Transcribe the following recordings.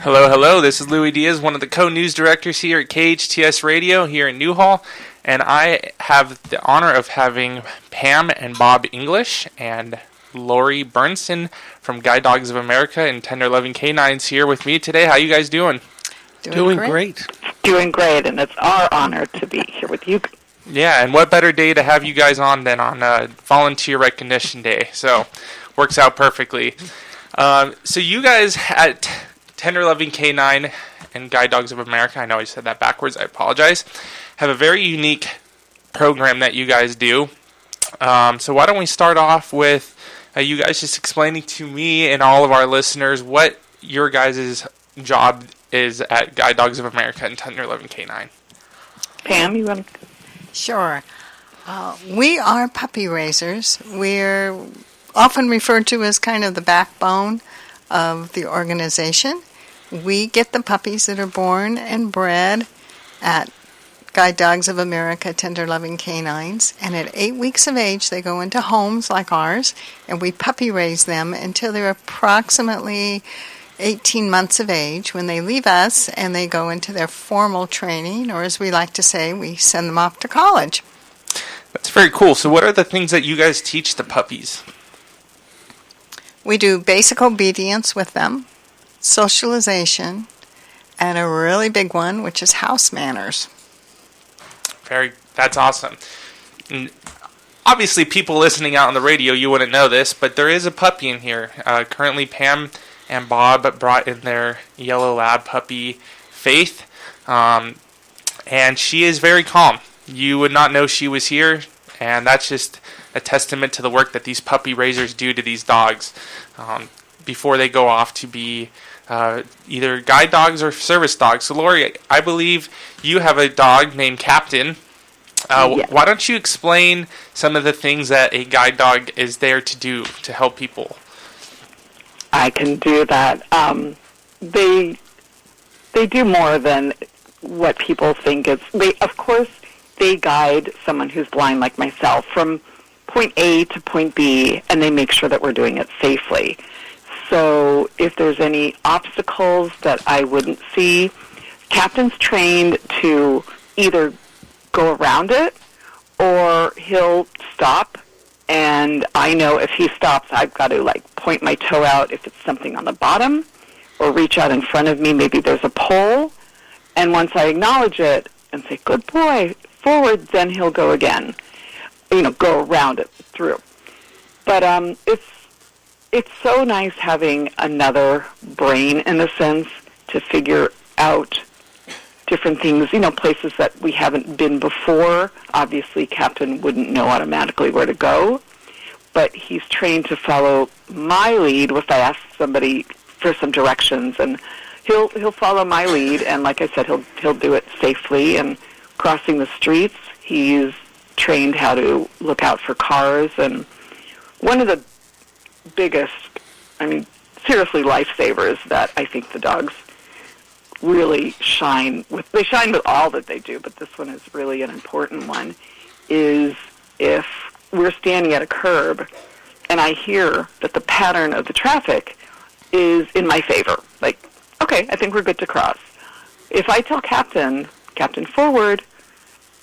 Hello, hello. This is Louie Diaz, one of the Co-News Directors here at KHTS Radio here in Newhall. And I have the honor of having Pam and Bob English and Lorri Bernson from Guide Dogs of America and Tender Loving Canines here with me today. How you guys doing? Doing great. Doing great, and it's our honor to be here with you. Yeah, and what better day to have you guys on than on Volunteer Recognition Day. So, works out perfectly. So you guys at Tender Loving Canine and Guide Dogs of America, I know I said that backwards, I apologize, have a very unique program that you guys do. So why don't we start off with you guys just explaining to me and all of our listeners what your guys' job is at Guide Dogs of America and Tender Loving Canine. Pam, you want to? Sure. We are puppy raisers. We're often referred to as kind of the backbone of the organization. We get the puppies that are born and bred at Guide Dogs of America, Tender Loving Canines, and at 8 weeks of age they go into homes like ours, and we puppy raise them until they're approximately 18 months of age when they leave us and they go into their formal training, or as we like to say, we send them off to college. That's very cool. So what are the things that you guys teach the puppies? We do basic obedience with them, socialization, and a really big one, which is house manners. That's awesome. And obviously, people listening out on the radio, you wouldn't know this, but there is a puppy in here. Currently, Pam and Bob brought in their yellow lab puppy, Faith, and she is very calm. You would not know she was here, and that's just a testament to the work that these puppy raisers do to these dogs before they go off to be either guide dogs or service dogs. So, Lorri, I believe you have a dog named Captain. Yes. Why don't you explain some of the things that a guide dog is there to do to help people? I can do that. They do more than what people think. Of course, they guide someone who's blind like myself from point A to point B, and they make sure that we're doing it safely. So if there's any obstacles that I wouldn't see, Captain's trained to either go around it or he'll stop, and I know if he stops, I've got to point my toe out if it's something on the bottom, or reach out in front of me, maybe there's a pole, and once I acknowledge it and say, good boy, forward, then he'll go again, go around it through. But it's so nice having another brain, in a sense, to figure out different things, places that we haven't been before. Obviously, Captain wouldn't know automatically where to go, but he's trained to follow my lead if I ask somebody for some directions, and he'll follow my lead, and like I said, he'll do it safely. And crossing the streets, he's trained how to look out for cars, and one of the biggest, seriously lifesavers that I think the dogs really shine with. They shine with all that they do, but this one is really an important one, is if we're standing at a curb and I hear that the pattern of the traffic is in my favor. Okay, I think we're good to cross. If I tell Captain forward,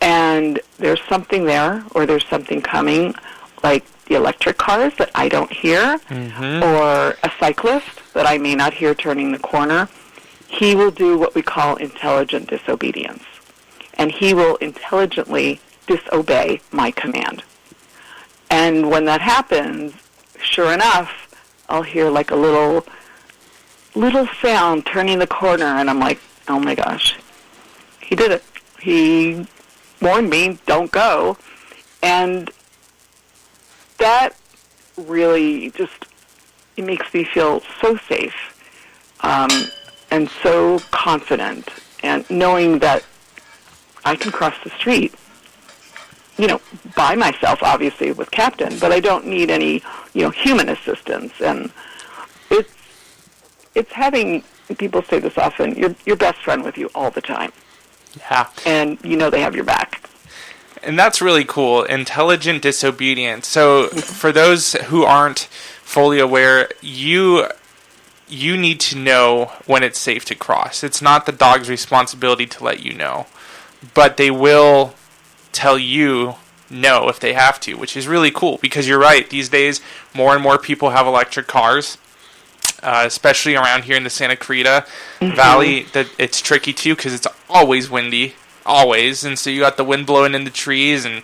and there's something there, or there's something coming, like the electric cars that I don't hear, or a cyclist that I may not hear turning the corner, he will do what we call intelligent disobedience. And he will intelligently disobey my command. And when that happens, sure enough, I'll hear a little sound turning the corner, and I'm like, oh my gosh, he did it. He warned me, don't go. And that really it makes me feel so safe and so confident, and knowing that I can cross the street, by myself, obviously, with Captain, but I don't need any, human assistance. And it's having, people say this often, your best friend with you all the time. Yeah. And they have your back. And that's really cool. Intelligent disobedience. So for those who aren't fully aware, you you need to know when it's safe to cross. It's not the dog's responsibility to let you know, but they will tell you no if they have to, which is really cool, because you're right. These days, more and more people have electric cars, especially around here in the Santa Clarita Valley. That it's tricky too, because it's always windy, always, and so you got the wind blowing in the trees, and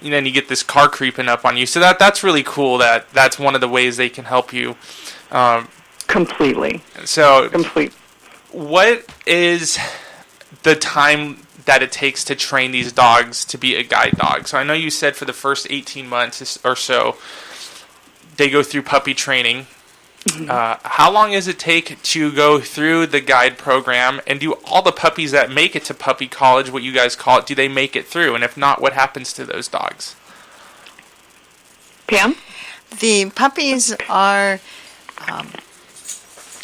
then you get this car creeping up on you. So that's really cool. That's one of the ways they can help you. Completely. So, complete. What is the time that it takes to train these dogs to be a guide dog? So I know you said for the first 18 months or so, they go through puppy training. How long does it take to go through the guide program? And do all the puppies that make it to puppy college, what you guys call it, do they make it through? And if not, what happens to those dogs? Pam? The puppies are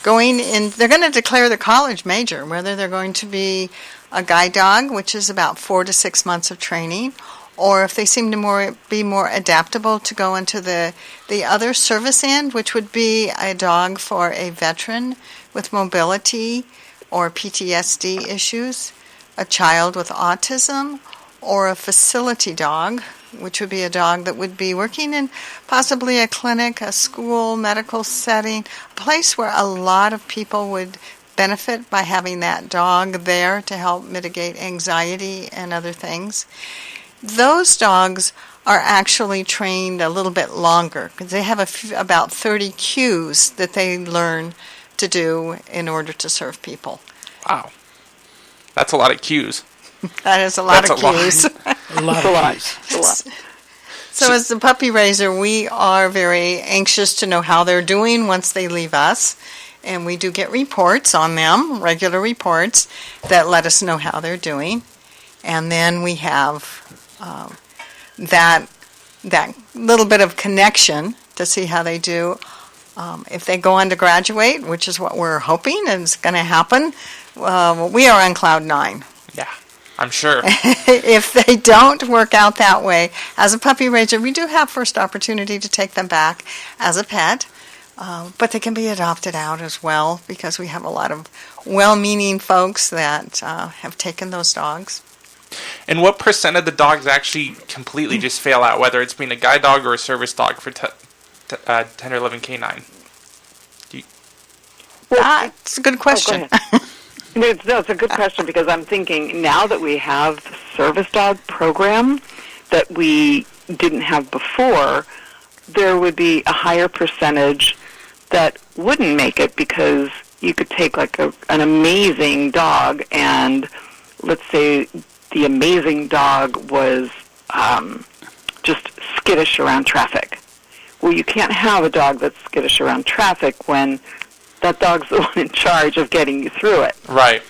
going in, they're going to declare the college major, whether they're going to be a guide dog, which is about 4 to 6 months of training, or if they seem to be more adaptable to go into the other service end, which would be a dog for a veteran with mobility or PTSD issues, a child with autism, or a facility dog, which would be a dog that would be working in possibly a clinic, a school, medical setting, a place where a lot of people would benefit by having that dog there to help mitigate anxiety and other things. Those dogs are actually trained a little bit longer because they have about 30 cues that they learn to do in order to serve people. Wow. That's a lot of cues. That is a lot of cues. A lot. So as the puppy raiser, we are very anxious to know how they're doing once they leave us. And we do get reports on them, regular reports, that let us know how they're doing. And then we have that little bit of connection to see how they do. If they go on to graduate, which is what we're hoping is going to happen, we are on cloud 9. Yeah, I'm sure. If they don't work out that way, as a puppy raiser, we do have first opportunity to take them back as a pet. But they can be adopted out as well, because we have a lot of well-meaning folks that have taken those dogs. And what % of the dogs actually completely just fail out, whether it's being a guide dog or a service dog for Tender Loving Canine? That's a good question. It's a good question, because I'm thinking now that we have the service dog program that we didn't have before, there would be a higher percentage that wouldn't make it, because you could take like an amazing dog, and let's say the amazing dog was just skittish around traffic. Well, you can't have a dog that's skittish around traffic when that dog's the one in charge of getting you through it. Right.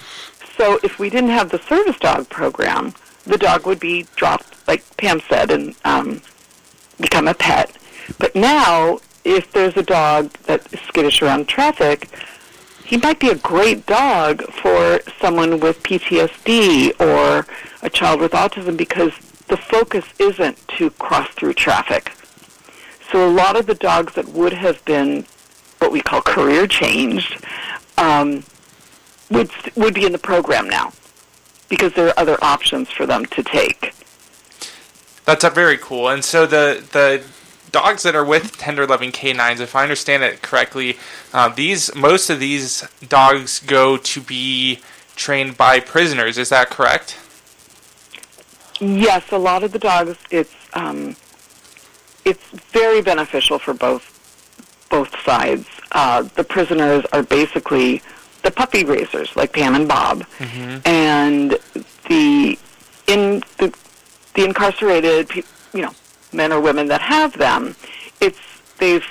So if we didn't have the service dog program, the dog would be dropped, like Pam said, and become a pet. But now, if there's a dog that is skittish around traffic, he might be a great dog for someone with PTSD or a child with autism, because the focus isn't to cross through traffic. So a lot of the dogs that would have been what we call career changed would be in the program now, because there are other options for them to take. That's very cool. And so the dogs that are with Tender Loving Canines, if I understand it correctly, most of these dogs go to be trained by prisoners. Is that correct? Yes, a lot of the dogs. It's very beneficial for both sides. The prisoners are basically the puppy raisers, like Pam and Bob, and the incarcerated men or women that have them, they've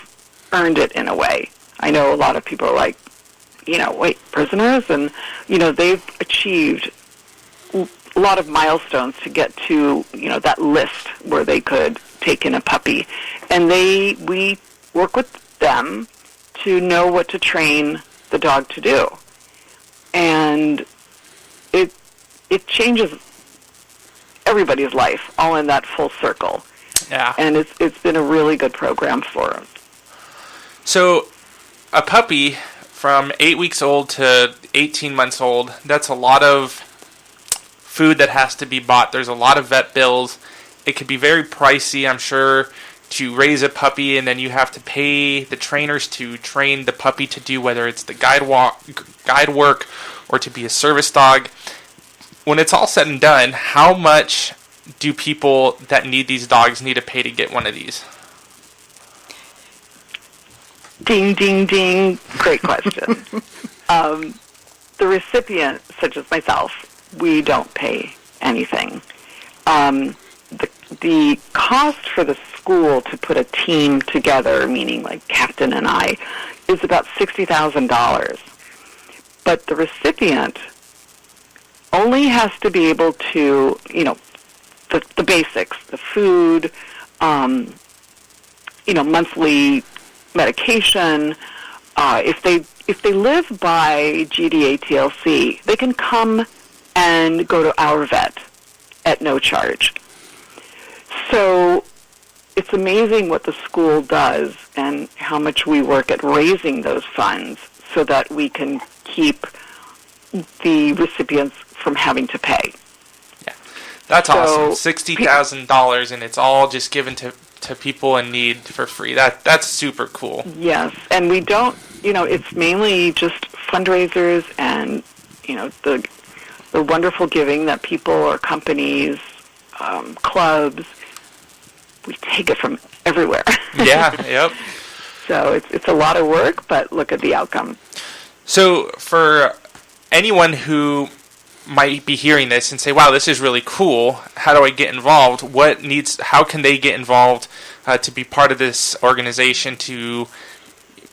earned it in a way. I know a lot of people are like, prisoners, and they've achieved a lot of milestones to get to that list where they could take in a puppy, and we work with them to know what to train the dog to do, and it changes everybody's life, all in that full circle. Yeah. And it's been a really good program for us. So, a puppy from 8 weeks old to 18 months old, that's a lot of food that has to be bought. There's a lot of vet bills. It could be very pricey, I'm sure, to raise a puppy, and then you have to pay the trainers to train the puppy to do whether it's the guide work or to be a service dog. When it's all said and done, how much do people that need these dogs need to pay to get one of these? Ding, ding, ding. Great question. The recipient, such as myself, we don't pay anything. The cost for the school to put a team together, meaning like Captain and I, is about $60,000. But the recipient only has to be able to, the basics, the food, monthly medication. If they live by GDA TLC, they can come and go to our vet at no charge. So it's amazing what the school does and how much we work at raising those funds so that we can keep the recipients from having to pay. Yeah, that's awesome. $60,000, and it's all just given to people in need for free. That's super cool. Yes, and we don't, it's mainly just fundraisers and, the wonderful giving that people or companies, clubs, we take it from everywhere. Yeah, yep. So it's a lot of work, but look at the outcome. So for anyone who might be hearing this and say, wow, this is really cool, how do I get involved? How can they get involved to be part of this organization to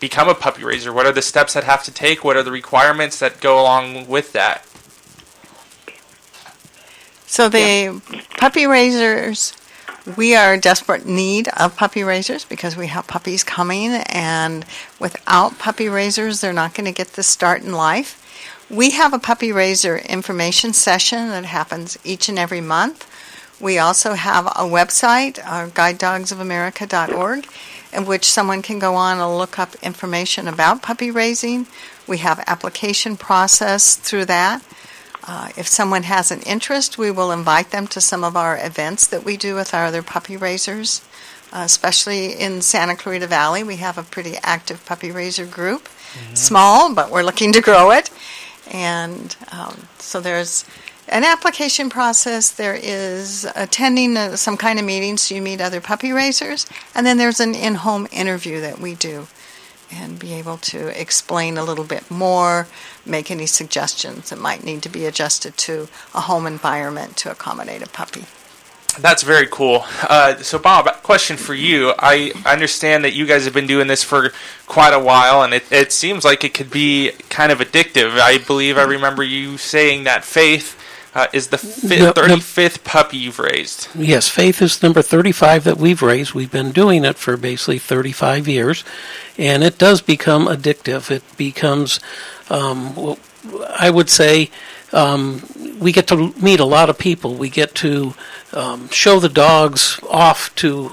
become a puppy raiser? What are the steps that have to take? What are the requirements that go along with that? So the puppy raisers, we are in desperate need of puppy raisers because we have puppies coming, and without puppy raisers, they're not going to get the start in life. We have a puppy raiser information session that happens each and every month. We also have a website, guidedogsofamerica.org, in which someone can go on and look up information about puppy raising. We have application process through that. If someone has an interest, we will invite them to some of our events that we do with our other puppy raisers, especially in Santa Clarita Valley. We have a pretty active puppy raiser group. Mm-hmm. Small, but we're looking to grow it. And so there's an application process. There is attending some kind of meetings so you meet other puppy raisers. And then there's an in-home interview that we do and be able to explain a little bit more, make any suggestions that might need to be adjusted to a home environment to accommodate a puppy. That's very cool. So, Bob, question for you. I understand that you guys have been doing this for quite a while, and it seems like it could be kind of addictive. I believe I remember you saying that Faith is the 35th puppy you've raised. Yes, Faith is number 35 that we've raised. We've been doing it for basically 35 years, and it does become addictive. It becomes, I would say, we get to meet a lot of people. We get to show the dogs off to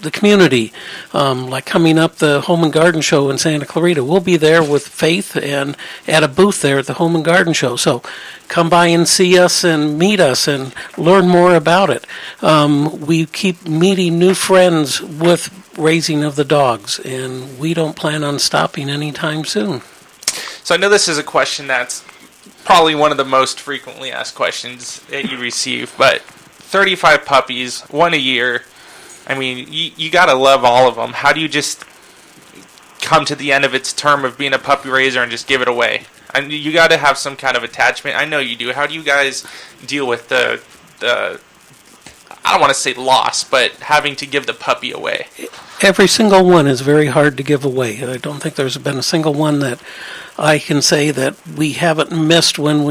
the community, like coming up the Home and Garden Show in Santa Clarita. We'll be there with Faith and at a booth there at the Home and Garden Show. So come by and see us and meet us and learn more about it. We keep meeting new friends with raising of the dogs, and we don't plan on stopping anytime soon. So I know this is a question that's probably one of the most frequently asked questions that you receive, but 35 puppies, one a year. I mean, you got to love all of them. How do you just come to the end of its term of being a puppy raiser and just give it away? And you got to have some kind of attachment. I know you do. How do you guys deal with the I don't want to say loss, but having to give the puppy away? Every single one is very hard to give away. I don't think there's been a single one that I can say that we haven't missed when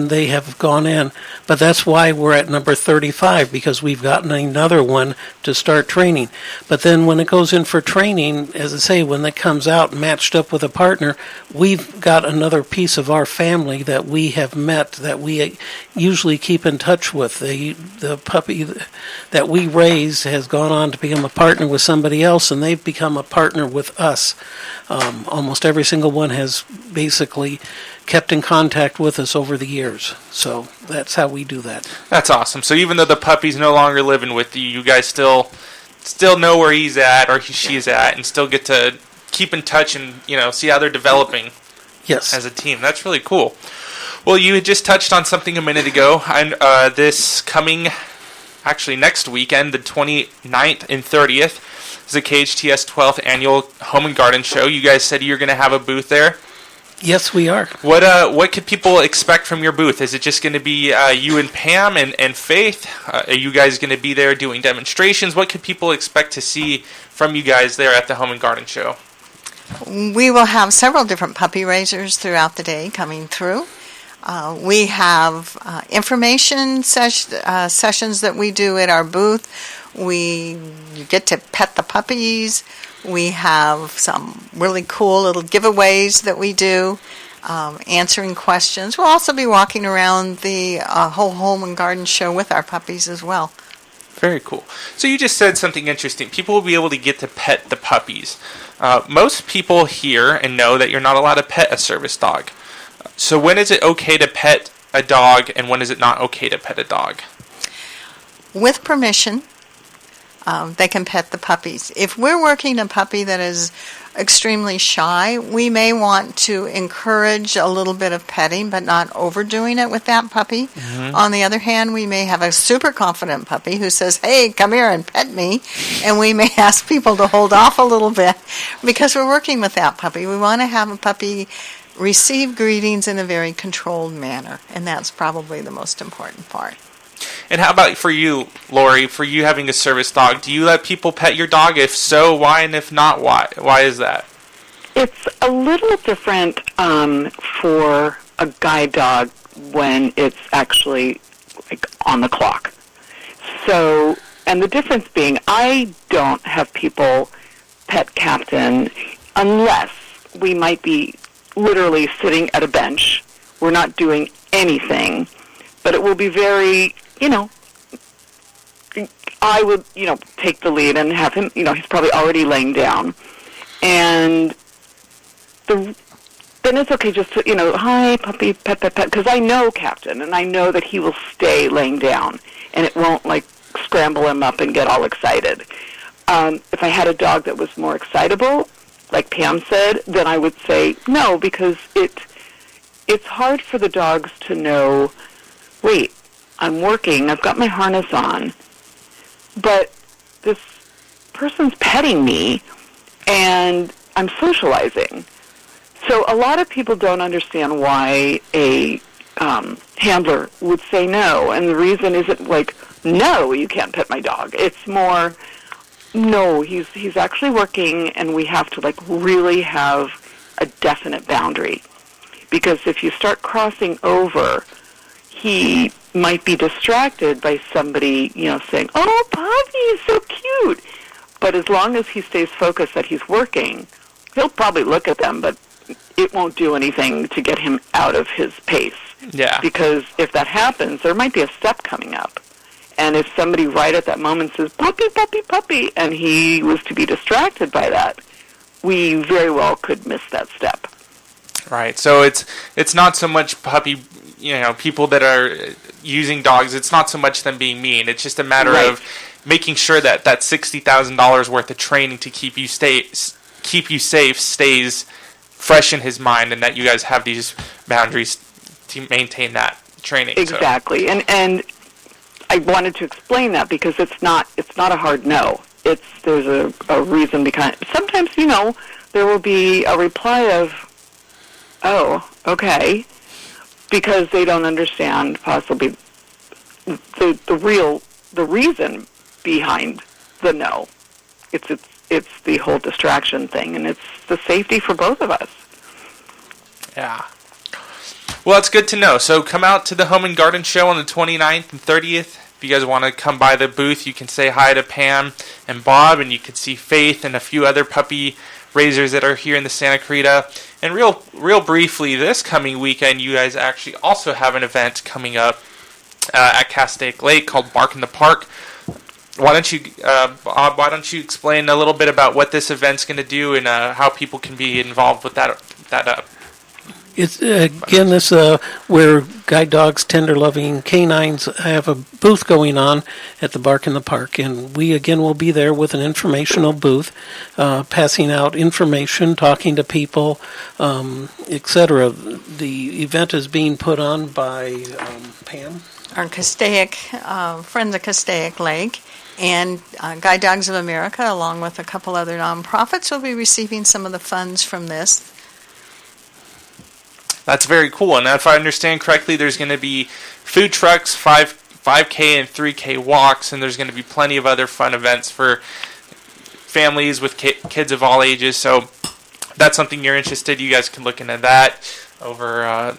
they have gone in. But that's why we're at number 35, because we've gotten another one to start training. But then when it goes in for training, as I say, when it comes out matched up with a partner, we've got another piece of our family that we have met that we usually keep in touch with. The puppy that we raised has gone on to become a partner with somebody else, and they've become a partner with us. Almost every single one has basically kept in contact with us over the years. So that's how we do that. That's awesome. So even though the puppy's no longer living with you, you guys still know where he's at or she's at, and still get to keep in touch and see how they're developing. Yes. As a team. That's really cool. Well, you had just touched on something a minute ago, and this coming, actually next weekend, the 29th and 30th, is the KHTS 12th Annual Home and Garden Show. You guys said you're going to have a booth there. Yes, we are. What could people expect from your booth? Is it just going to be you and Pam and Faith? Are you guys going to be there doing demonstrations? What could people expect to see from you guys there at the Home and Garden Show? We will have several different puppy raisers throughout the day coming through. We have information sessions that we do at our booth. You get to pet the puppies. We have some really cool little giveaways that we do, answering questions. We'll also be walking around the whole home and garden show with our puppies as well. Very cool. So you just said something interesting. People will be able to get to pet the puppies. Most people hear and know that you're not allowed to pet a service dog. So when is it okay to pet a dog, and when is it not okay to pet a dog? With permission, they can pet the puppies. If we're working a puppy that is extremely shy, we may want to encourage a little bit of petting, but not overdoing it with that puppy. Mm-hmm. On the other hand, we may have a super confident puppy who says, "Hey, come here and pet me," and we may ask people to hold off a little bit because we're working with that puppy. We want to have a puppy receive greetings in a very controlled manner, and that's probably the most important part. And how about for you, Lorri, for you having a service dog? Do you let people pet your dog? If so, why? And if not, why? Why is that? It's a little different for a guide dog when it's actually like on the clock. So, and the difference being, I don't have people pet Captain unless we might be literally sitting at a bench. We're not doing anything, but it will be very, I would, take the lead and have him, he's probably already laying down. And then it's okay just to, hi, puppy, pet, pet, pet, because I know Captain, and I know that he will stay laying down, and it won't, scramble him up and get all excited. If I had a dog that was more excitable, like Pam said, then I would say no, because it's hard for the dogs to know, wait, I'm working, I've got my harness on, but this person's petting me, and I'm socializing. So a lot of people don't understand why a handler would say no, and the reason isn't no, you can't pet my dog. It's more, no, he's actually working, and we have to really have a definite boundary, because if you start crossing over, he might be distracted by somebody, saying, "Oh, puppy is so cute." But as long as he stays focused that he's working, he'll probably look at them, but it won't do anything to get him out of his pace. Yeah. Because if that happens, there might be a step coming up. And if somebody right at that moment says, "Puppy, puppy, puppy," and he was to be distracted by that, we very well could miss that step. Right. So it's not so much puppy, people that are using dogs, it's not so much them being mean. It's just a matter of making sure that $60,000 worth of training to keep you safe stays fresh in his mind, and that you guys have these boundaries to maintain that training. Exactly. So. And I wanted to explain that because it's not a hard no. There's a reason behind it. Sometimes, there will be a reply of, "Oh, okay," because they don't understand possibly the reason behind the no. It's the whole distraction thing, and it's the safety for both of us. Yeah. Well, that's good to know. So come out to the Home and Garden Show on the 29th and 30th. If you guys want to come by the booth, you can say hi to Pam and Bob, and you can see Faith and a few other puppy raisers that are here in the Santa Clarita. And real briefly, this coming weekend, you guys actually also have an event coming up at Castaic Lake called Bark in the Park. Why don't you, Bob, explain a little bit about what this event's going to do and how people can be involved with that It's again this where guide dogs, tender loving canines have a booth going on at the Bark in the Park, and we again will be there with an informational booth, passing out information, talking to people, etc. The event is being put on by Pam, Our Castaic friends of Castaic Lake, and Guide Dogs of America, along with a couple other nonprofits, will be receiving some of the funds from this. That's very cool. And if I understand correctly, there's going to be food trucks, 5K and 3K walks, and there's going to be plenty of other fun events for families with kids of all ages. So if that's something you're interested, you guys can look into that over,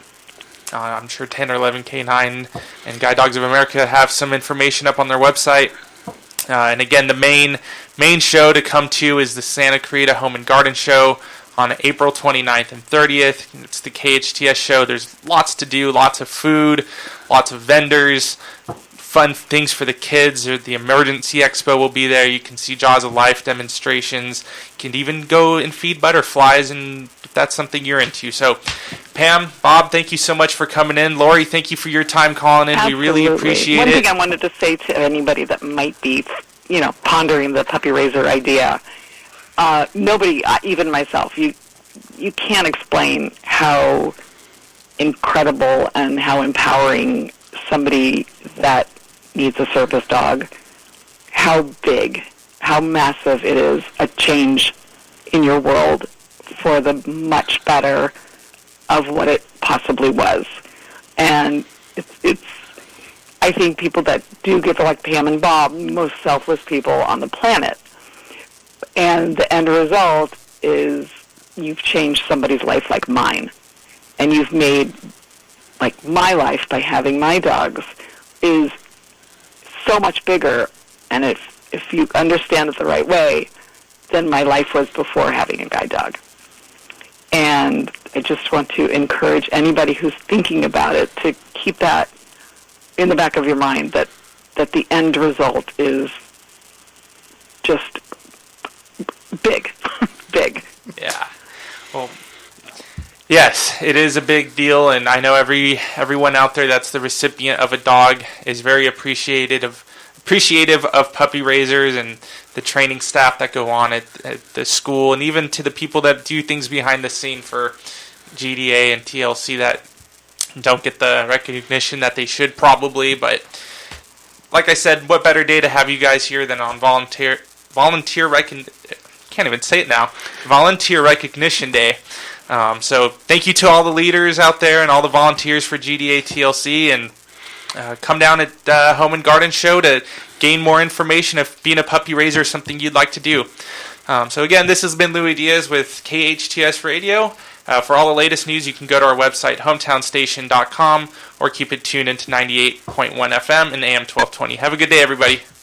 I'm sure 10 or 11 K9 and Guide Dogs of America have some information up on their website. And again, the main show to come to is the Santa Clarita Home and Garden Show on April 29th and 30th. It's the KHTS show. There's lots to do, lots of food, lots of vendors, fun things for the kids. The Emergency Expo will be there. You can see Jaws of Life demonstrations. You can even go and feed butterflies, and if that's something you're into. So, Pam, Bob, thank you so much for coming in. Lorri, thank you for your time calling in. Absolutely. We really appreciate One it. thing I wanted to say to anybody that might be, pondering the puppy raiser idea, nobody, even myself, you can't explain how incredible and how empowering somebody that needs a service dog, how big, how massive it is, a change in your world for the much better of what it possibly was. And it's I think people that do get like Pam and Bob, most selfless people on the planet. And the end result is you've changed somebody's life like mine. And you've made, like, my life by having my dogs is so much bigger. And if you understand it the right way, than my life was before having a guide dog. And I just want to encourage anybody who's thinking about it to keep that in the back of your mind, that the end result is just big. Big. Yeah. Well, yes, it is a big deal, and I know everyone out there that's the recipient of a dog is very appreciative of puppy raisers and the training staff that go on at the school, and even to the people that do things behind the scene for GDA and TLC that don't get the recognition that they should probably. But like I said, what better day to have you guys here than on Volunteer Recognition Day. So thank you to all the leaders out there and all the volunteers for GDA TLC, and come down at Home and Garden Show to gain more information if being a puppy raiser is something you'd like to do. So again, this has been Louie Diaz with KHTS Radio. For all the latest news, you can go to our website, hometownstation.com, or keep it tuned into 98.1 FM and AM 1220. Have a good day, everybody.